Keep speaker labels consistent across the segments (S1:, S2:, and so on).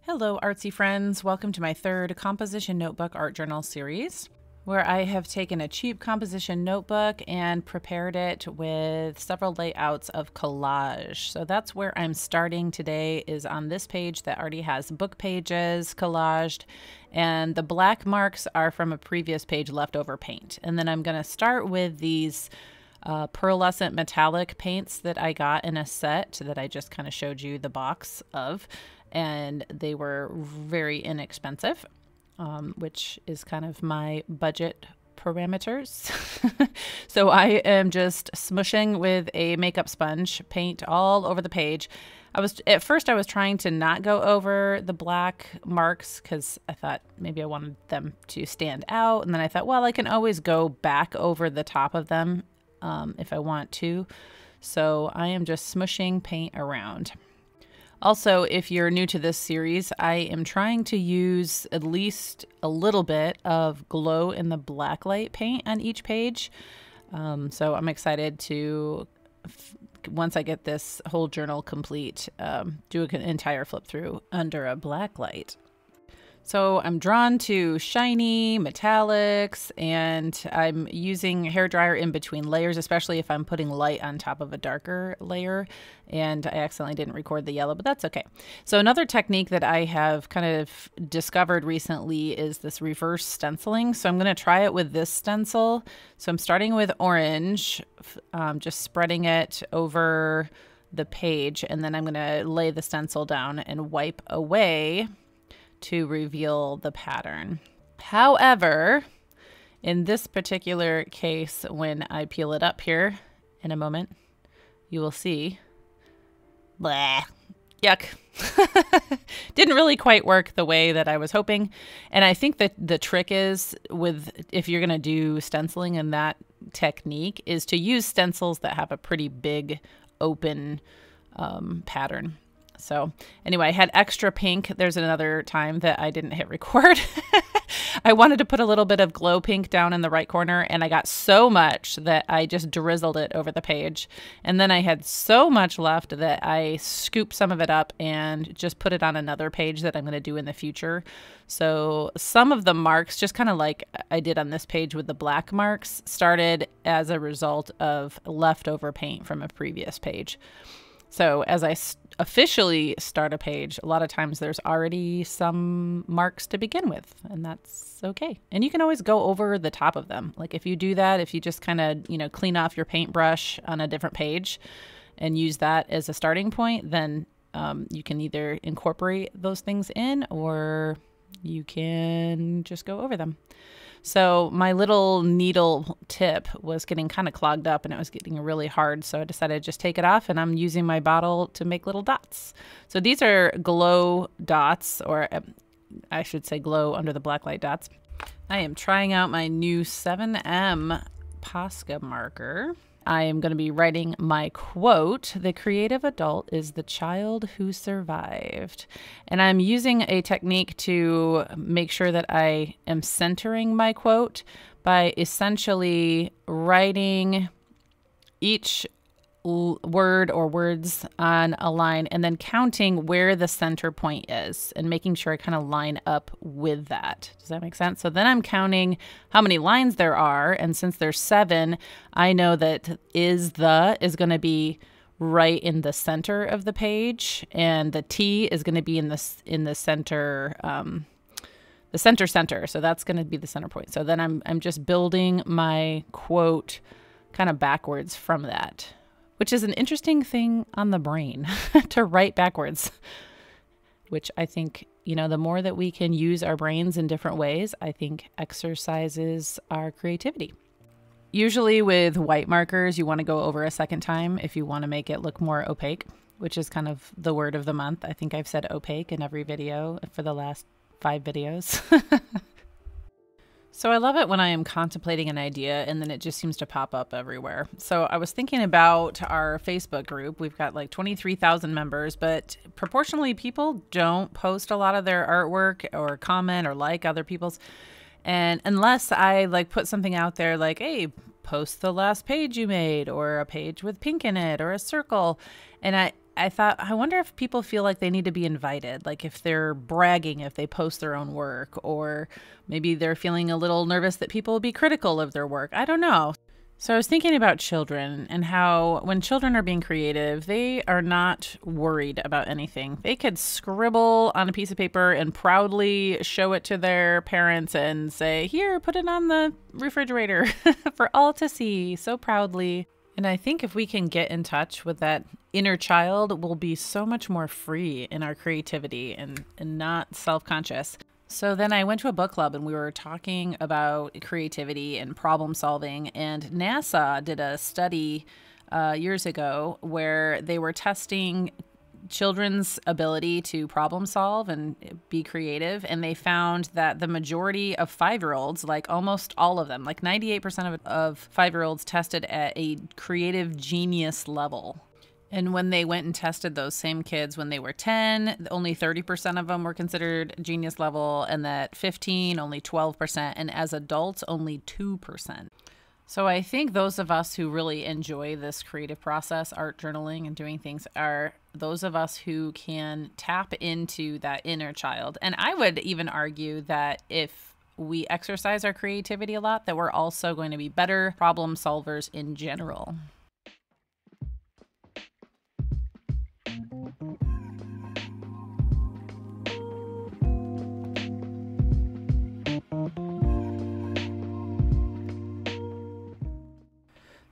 S1: Hello, artsy friends. Welcome to my third composition notebook art journal series, where I have taken a cheap composition notebook and prepared it with several layouts of collage. So that's where I'm starting today, is on this page that already has book pages collaged, and the black marks are from a previous page leftover paint. And then I'm going to start with these pearlescent metallic paints that I got in a set that I just kind of showed you the box of. And they were very inexpensive, which is kind of my budget parameters. So I am just smushing with a makeup sponge paint all over the page. At first I was trying to not go over the black marks because I thought maybe I wanted them to stand out. And then I thought, well, I can always go back over the top of them if I want to. So I am just smushing paint around. Also, if you're new to this series, I am trying to use at least a little bit of glow in the blacklight paint on each page. So I'm excited to, once I get this whole journal complete, do an entire flip through under a blacklight. So I'm drawn to shiny metallics, and I'm using hairdryer in between layers, especially if I'm putting light on top of a darker layer. And I accidentally didn't record the yellow, but that's okay. So another technique that I have kind of discovered recently is this reverse stenciling. So I'm going to try it with this stencil. So I'm starting with orange, just spreading it over the page, and then I'm going to lay the stencil down and wipe away to reveal the pattern. However, in this particular case, when I peel it up here in a moment, you will see, blah, yuck. Didn't really quite work the way that I was hoping. And I think that the trick is if you're going to do stenciling in that technique is to use stencils that have a pretty big open pattern. So anyway, I had extra pink. There's another time that I didn't hit record. I wanted to put a little bit of glow pink down in the right corner, and I got so much that I just drizzled it over the page. And then I had so much left that I scooped some of it up and just put it on another page that I'm going to do in the future. So some of the marks, just kind of like I did on this page with the black marks, started as a result of leftover paint from a previous page. So as I officially start a page, a lot of times there's already some marks to begin with, and that's okay. And you can always go over the top of them. Like if you do that, if you just kind of, clean off your paintbrush on a different page and use that as a starting point, then you can either incorporate those things in or you can just go over them. So my little needle tip was getting kind of clogged up and it was getting really hard. So I decided to just take it off, and I'm using my bottle to make little dots. So these are glow dots, or I should say glow under the blacklight dots. I am trying out my new 7M Posca marker. I am going to be writing my quote, "The creative adult is the child who survived." And I'm using a technique to make sure that I am centering my quote by essentially writing each word or words on a line and then counting where the center point is and making sure I kind of line up with that. Does that make sense? So then I'm counting how many lines there are, and since there's 7, I know that is going to be right in the center of the page, and the T is going to be in the center, the center. So that's going to be the center point. So then I'm just building my quote kind of backwards from that, which is an interesting thing on the brain to write backwards, which I think, the more that we can use our brains in different ways, I think exercises our creativity. Usually with white markers, you want to go over a second time if you want to make it look more opaque, which is kind of the word of the month. I think I've said opaque in every video for the last 5 videos. So I love it when I am contemplating an idea and then it just seems to pop up everywhere. So I was thinking about our Facebook group. We've got like 23,000 members, but proportionally people don't post a lot of their artwork or comment or like other people's. And unless I like put something out there like, hey, post the last page you made, or a page with pink in it, or a circle. And I thought, I wonder if people feel like they need to be invited, like if they're bragging if they post their own work, or maybe they're feeling a little nervous that people will be critical of their work. I don't know. So I was thinking about children and how when children are being creative, they are not worried about anything. They could scribble on a piece of paper and proudly show it to their parents and say, here, put it on the refrigerator for all to see so proudly. And I think if we can get in touch with that inner child, we'll be so much more free in our creativity and not self-conscious. So then I went to a book club and we were talking about creativity and problem solving. And NASA did a study years ago where they were testing children's ability to problem solve and be creative. And they found that the majority of 5-year-olds, like almost all of them, like 98% of 5-year-olds tested at a creative genius level. And when they went and tested those same kids when they were 10, only 30% of them were considered genius level, and that 15, only 12%, and as adults, only 2%. So I think those of us who really enjoy this creative process, art journaling and doing things, are those of us who can tap into that inner child. And I would even argue that if we exercise our creativity a lot, that we're also going to be better problem solvers in general.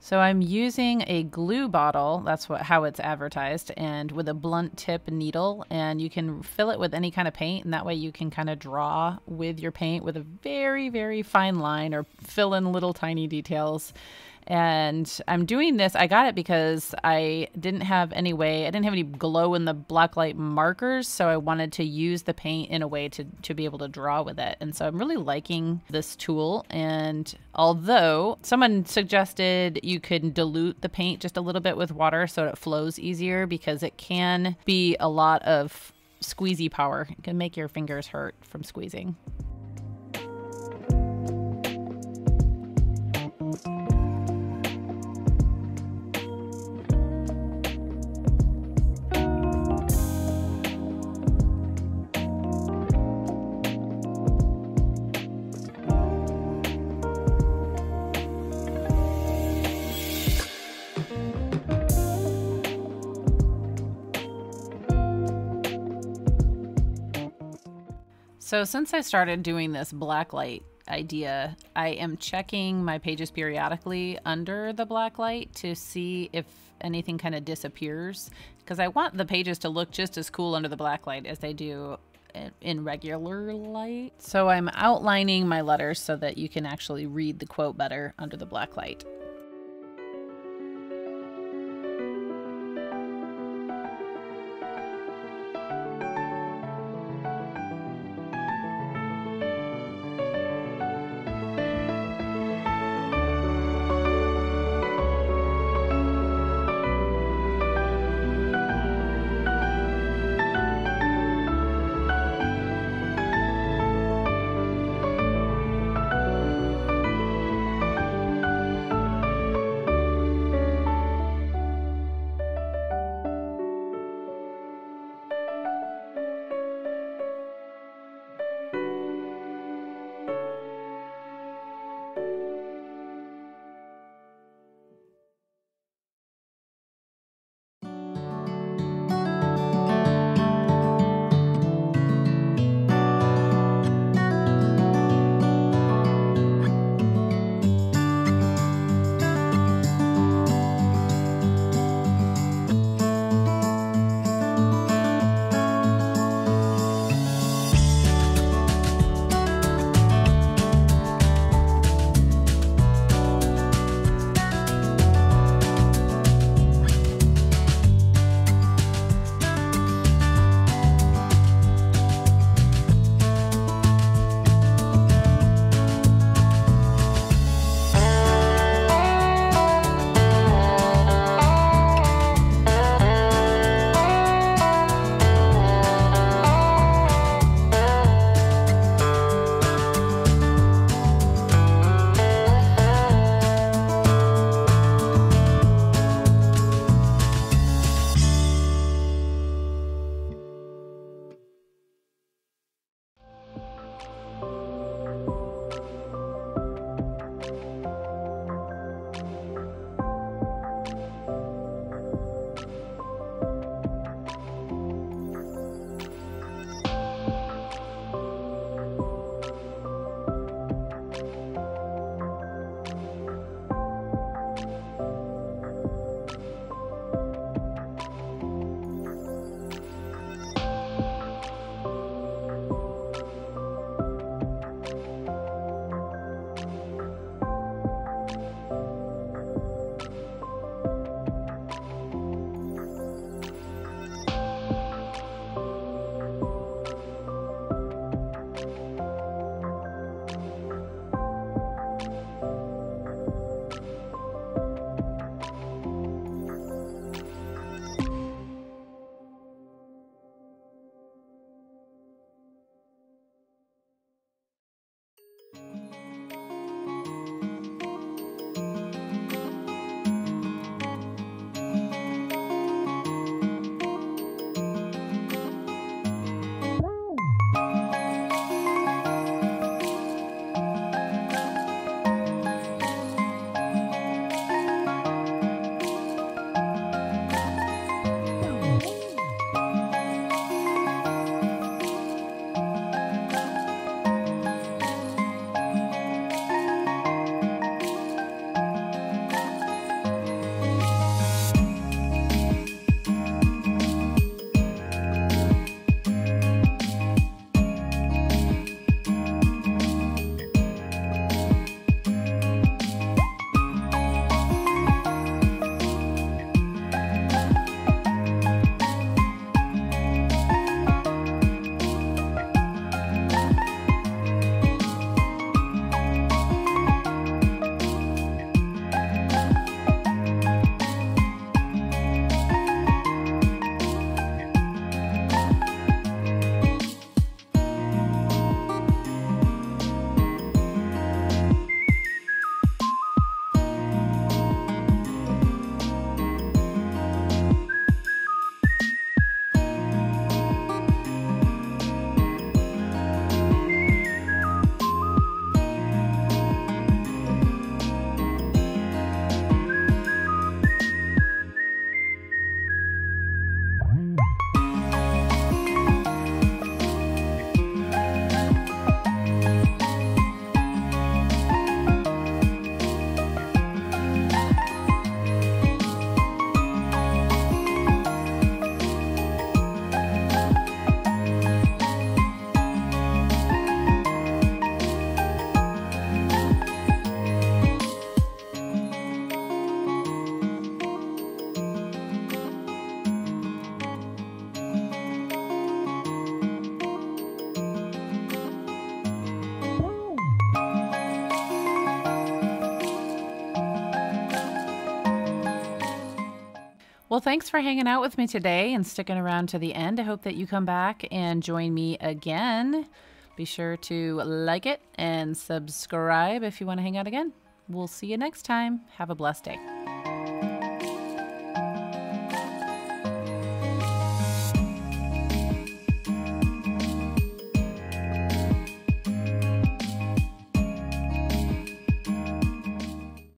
S1: So I'm using a glue bottle, that's how it's advertised, and with a blunt tip needle, and you can fill it with any kind of paint, and that way you can kind of draw with your paint with a very, very fine line or fill in little tiny details. And I'm doing this, I got it because I didn't have any glow in the blacklight markers, so I wanted to use the paint in a way to be able to draw with it. And so I'm really liking this tool. And although someone suggested you could dilute the paint just a little bit with water so it flows easier, because it can be a lot of squeezy power. It can make your fingers hurt from squeezing. So since I started doing this blacklight idea, I am checking my pages periodically under the blacklight to see if anything kind of disappears, because I want the pages to look just as cool under the blacklight as they do in regular light. So I'm outlining my letters so that you can actually read the quote better under the blacklight. Well, thanks for hanging out with me today and sticking around to the end. I hope that you come back and join me again. Be sure to like it and subscribe if you want to hang out again. We'll see you next time. Have a blessed day.